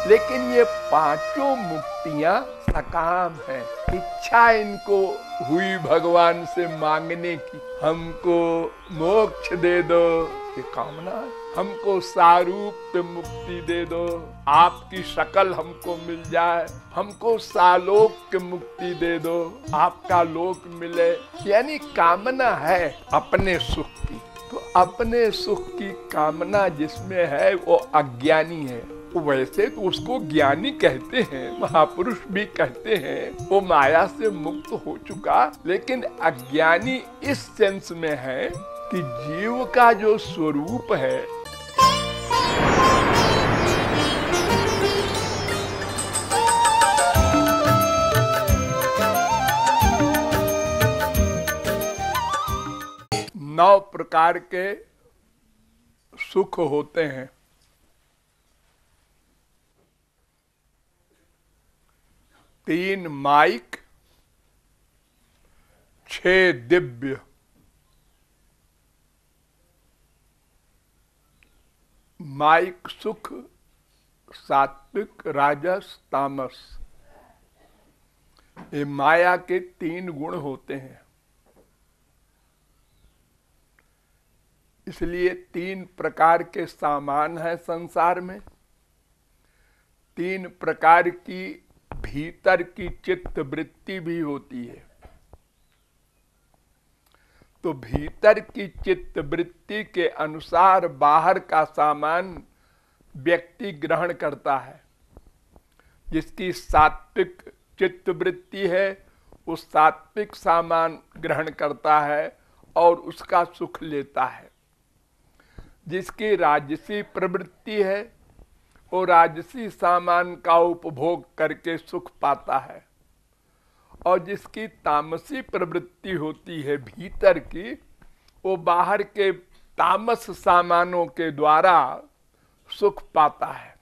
लेकिन ये पांचों मुक्तियां सकाम है। इच्छा इनको हुई भगवान से मांगने की, हमको मोक्ष दे दो, ये कामना है। हमको सारूप मुक्ति दे दो, आपकी शकल हमको मिल जाए, हमको सालोक मुक्ति दे दो, आपका लोक मिले, यानी कामना है अपने सुख की। तो अपने सुख की कामना जिसमें है वो अज्ञानी है। वैसे तो उसको ज्ञानी कहते हैं, महापुरुष भी कहते हैं, वो माया से मुक्त हो चुका, लेकिन अज्ञानी इस सेंस में है कि जीव का जो स्वरूप है नौ प्रकार के सुख होते हैं। तीन माइक, 6 दिव्य। माइक सुख सात्विक, राजस, तामस, ये माया के 3 गुण होते हैं। इसलिए 3 प्रकार के सामान है संसार में, 3 प्रकार की भीतर की चित्त वृत्ति भी होती है। तो भीतर की चित्त वृत्ति के अनुसार बाहर का सामान व्यक्ति ग्रहण करता है। जिसकी सात्विक चित्त वृत्ति है वो सात्विक सामान ग्रहण करता है और उसका सुख लेता है। जिसकी राजसी प्रवृत्ति है वो राजसी सामान का उपभोग करके सुख पाता है, और जिसकी तामसी प्रवृत्ति होती है भीतर की, वो बाहर के तामस सामानों के द्वारा सुख पाता है।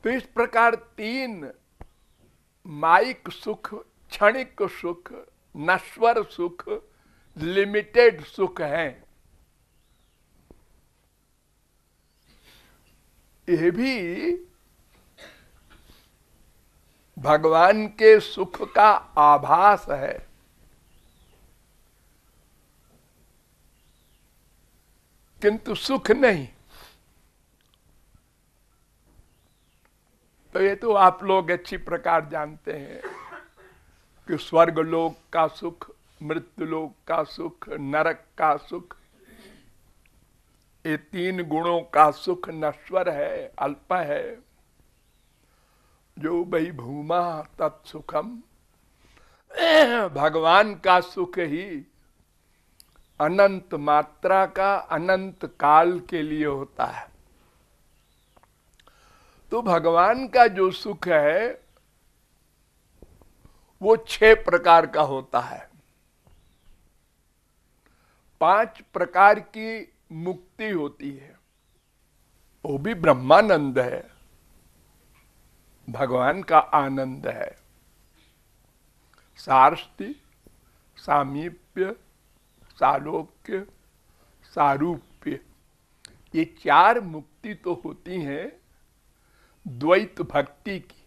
तो इस प्रकार 3 माइक सुख, क्षणिक सुख, नश्वर सुख, लिमिटेड सुख है। यह भी भगवान के सुख का आभास है। किंतु सुख नहीं। तो ये तो आप लोग अच्छी प्रकार जानते हैं कि स्वर्ग लोक का सुख, मृत्यु लोक का सुख, नरक का सुख, ये 3 गुणों का सुख नश्वर है, अल्प है। जो वही भूमा तत्सुखम, भगवान का सुख ही अनंत मात्रा का, अनंत काल के लिए होता है। तो भगवान का जो सुख है वो 6 प्रकार का होता है। 5 प्रकार की मुक्ति होती है, वो भी ब्रह्मानंद है, भगवान का आनंद है। सारस्ती, सामीप्य, सालोक्य, सारूप्य, ये 4 मुक्ति तो होती हैं द्वैत भक्ति की।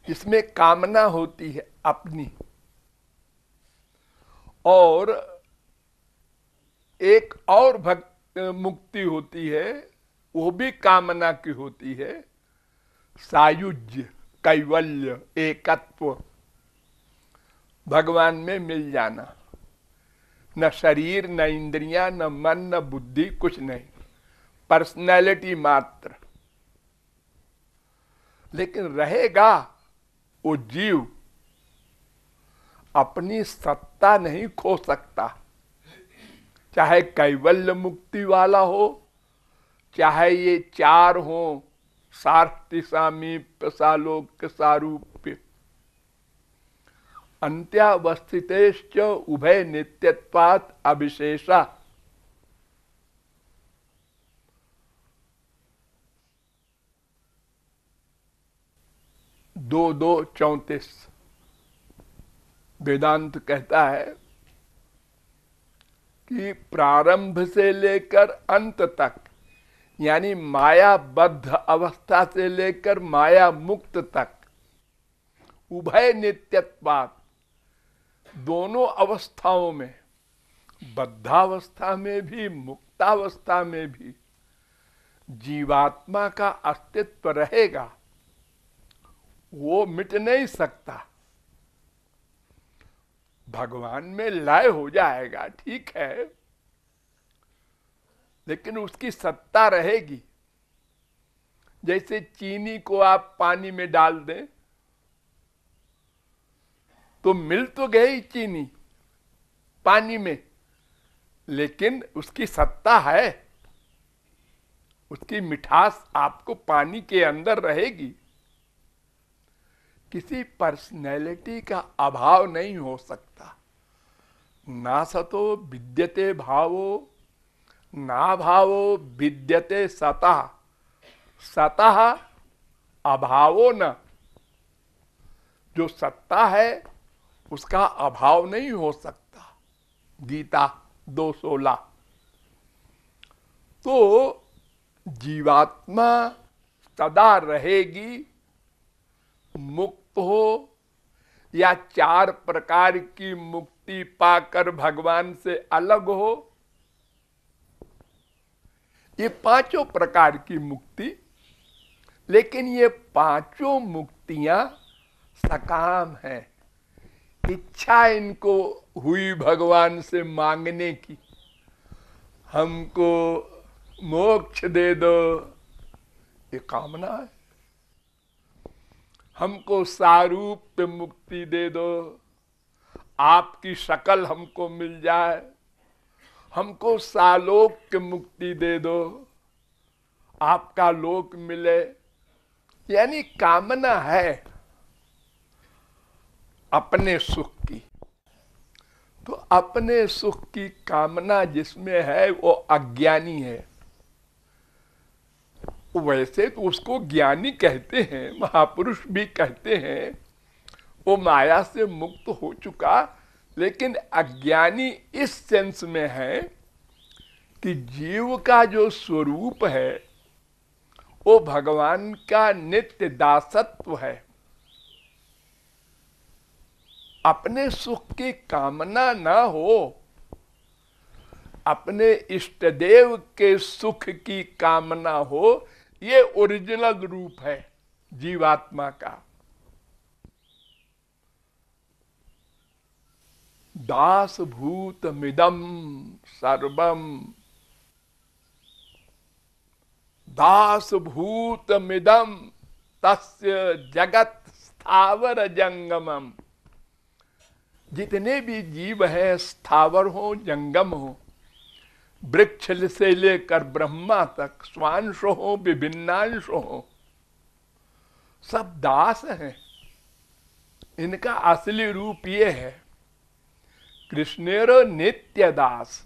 इसमें कामना होती है अपनी, और एक और मुक्ति होती है, वो भी कामना की होती है, सायुज्य, कैवल्य, एकत्व, भगवान में मिल जाना। न शरीर, न इंद्रियां, न मन, न बुद्धि, कुछ नहीं, पर्सनैलिटी मात्र। लेकिन रहेगा वो जीव अपनी सत्ता नहीं खो सकता, चाहे कैवल्य मुक्ति वाला हो, चाहे ये 4 हो, सार्ति, सामीप्य, सालोक्य, सारूप्य। अंत्यावस्थितेश्च उभय नित्यत्वात् अविशेषा। दो 34 वेदांत कहता है कि प्रारंभ से लेकर अंत तक, यानी मायाबद्ध अवस्था से लेकर माया मुक्त तक, उभय नित्यत्वात्, दोनों अवस्थाओं में, बद्धावस्था में भी मुक्तावस्था में भी जीवात्मा का अस्तित्व रहेगा, वो मिट नहीं सकता। भगवान में लय हो जाएगा, ठीक है, लेकिन उसकी सत्ता रहेगी। जैसे चीनी को आप पानी में डाल दें तो मिल तो गई चीनी पानी में, लेकिन उसकी सत्ता है, उसकी मिठास आपको पानी के अंदर रहेगी। किसी पर्सनैलिटी का अभाव नहीं हो सकता। ना सतो विद्यते भावो, ना भावो विद्यते सतः, सतः अभावो न। जो सत्ता है उसका अभाव नहीं हो सकता। गीता 2:16। तो जीवात्मा सदा रहेगी, मुक्त हो या 4 प्रकार की मुक्ति पाकर भगवान से अलग हो, ये 5 प्रकार की मुक्ति, लेकिन ये 5 मुक्तियां सकाम है। इच्छा इनको हुई भगवान से मांगने की, हमको मोक्ष दे दो, ये कामना है। हमको सारूप्य मुक्ति दे दो, आपकी शकल हमको मिल जाए, हमको सालोक्य मुक्ति दे दो, आपका लोक मिले, यानी कामना है अपने सुख की। तो अपने सुख की कामना जिसमें है वो अज्ञानी है। वैसे तो उसको ज्ञानी कहते हैं, महापुरुष भी कहते हैं, वो माया से मुक्त हो चुका, लेकिन अज्ञानी इस सेंस में है कि जीव का जो स्वरूप है वो भगवान का नित्य दासत्व है। अपने सुख की कामना ना हो, अपने इष्ट देव के सुख की कामना हो, ये ओरिजिनल रूप है जीवात्मा का। दास भूत मिदम सर्वम, दास भूत मिदम तस्य जगत स्थावर जंगमम। जितने भी जीव हैं, स्थावर हो जंगम हो, वृक्ष से लेकर ब्रह्मा तक, स्वांश हो विभिन्नांश हो, सब दास हैं। इनका असली रूप ये है, कृष्णेरो नित्य दास।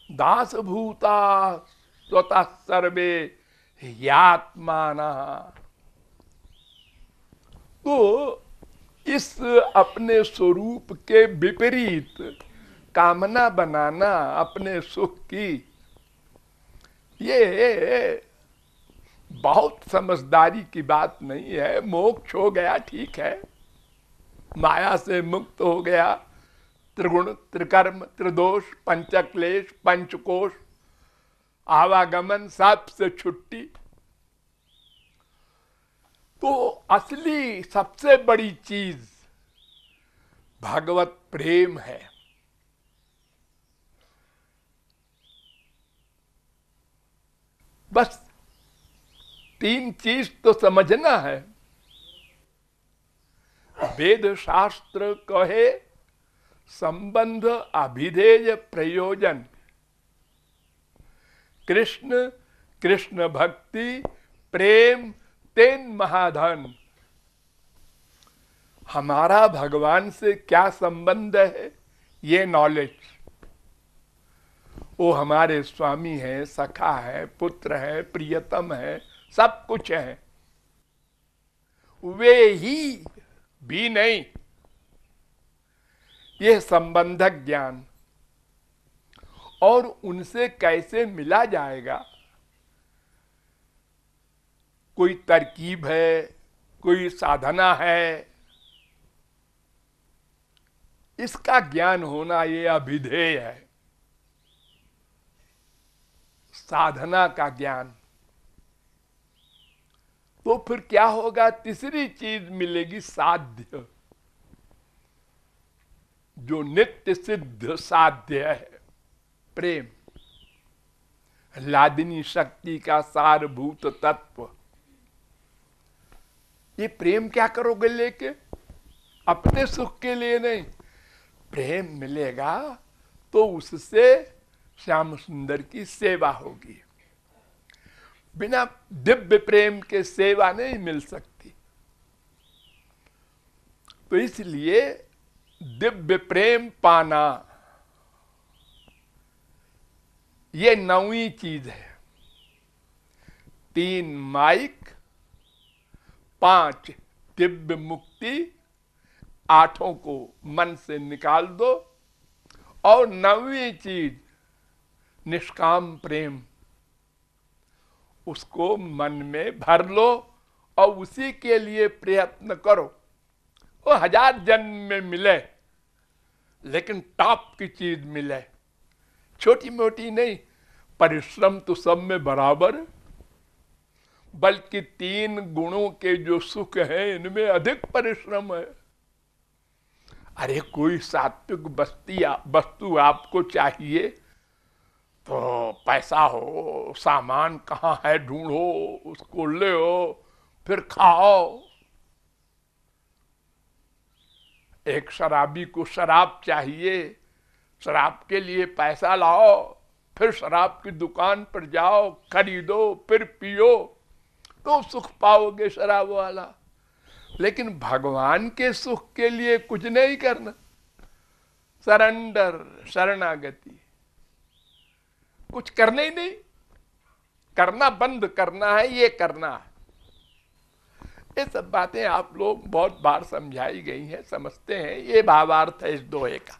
दास भूता स्वतः सर्वे यात्माना। तो इस अपने स्वरूप के विपरीत कामना बनाना अपने सुख की, ये बहुत समझदारी की बात नहीं है। मोक्ष हो गया, ठीक है, माया से मुक्त हो गया, त्रिगुण त्रिकर्म त्रिदोष पंचक्लेश पंचकोश आवागमन सब से छुट्टी। तो असली सबसे बड़ी चीज भगवत प्रेम है। बस 3 चीज तो समझना है। वेद शास्त्र कहे संबंध अभिधेय प्रयोजन, कृष्ण कृष्ण भक्ति प्रेम तेन महाधन। हमारा भगवान से क्या संबंध है, ये नॉलेज। वो हमारे स्वामी है, सखा है, पुत्र है, प्रियतम है, सब कुछ है। वे ही भी नहीं, यह संबंधक ज्ञान। और उनसे कैसे मिला जाएगा? कोई तरकीब है, कोई साधना है, इसका ज्ञान होना ये अभिधेय है। साधना का ज्ञान। तो फिर क्या होगा? तीसरी चीज मिलेगी, साध्य, जो नित्य सिद्ध साध्य है, प्रेम, लादिनी शक्ति का सारभूत तत्व। ये प्रेम क्या करोगे लेके? अपने सुख के लिए नहीं। प्रेम मिलेगा तो उससे श्याम सुंदर की सेवा होगी। बिना दिव्य प्रेम के सेवा नहीं मिल सकती। तो इसलिए दिव्य प्रेम पाना ये 9वीं चीज है। 3 माइक, 5 दिव्य मुक्ति, 8 को मन से निकाल दो, और 9वीं चीज निष्काम प्रेम, उसको मन में भर लो और उसी के लिए प्रयत्न करो। वो 1000 जन्म में मिले, लेकिन टॉप की चीज मिले, छोटी मोटी नहीं। परिश्रम तो सब में बराबर है, बल्कि 3 गुणों के जो सुख है इनमें अधिक परिश्रम है। अरे कोई सात्विक वस्तु आपको चाहिए तो पैसा हो, सामान कहाँ है ढूंढो, उसको ले हो, फिर खाओ। एक शराबी को शराब चाहिए, शराब के लिए पैसा लाओ, फिर शराब की दुकान पर जाओ, खरीदो, फिर पियो, तो सुख पाओगे शराब वाला। लेकिन भगवान के सुख के लिए कुछ नहीं करना, सरेंडर, शरणागति, कुछ करना ही नहीं। करना बंद करना है, ये करना है। ये सब बातें आप लोग बहुत बार समझाई गई हैं, समझते हैं। ये भावार्थ है इस दोहे का।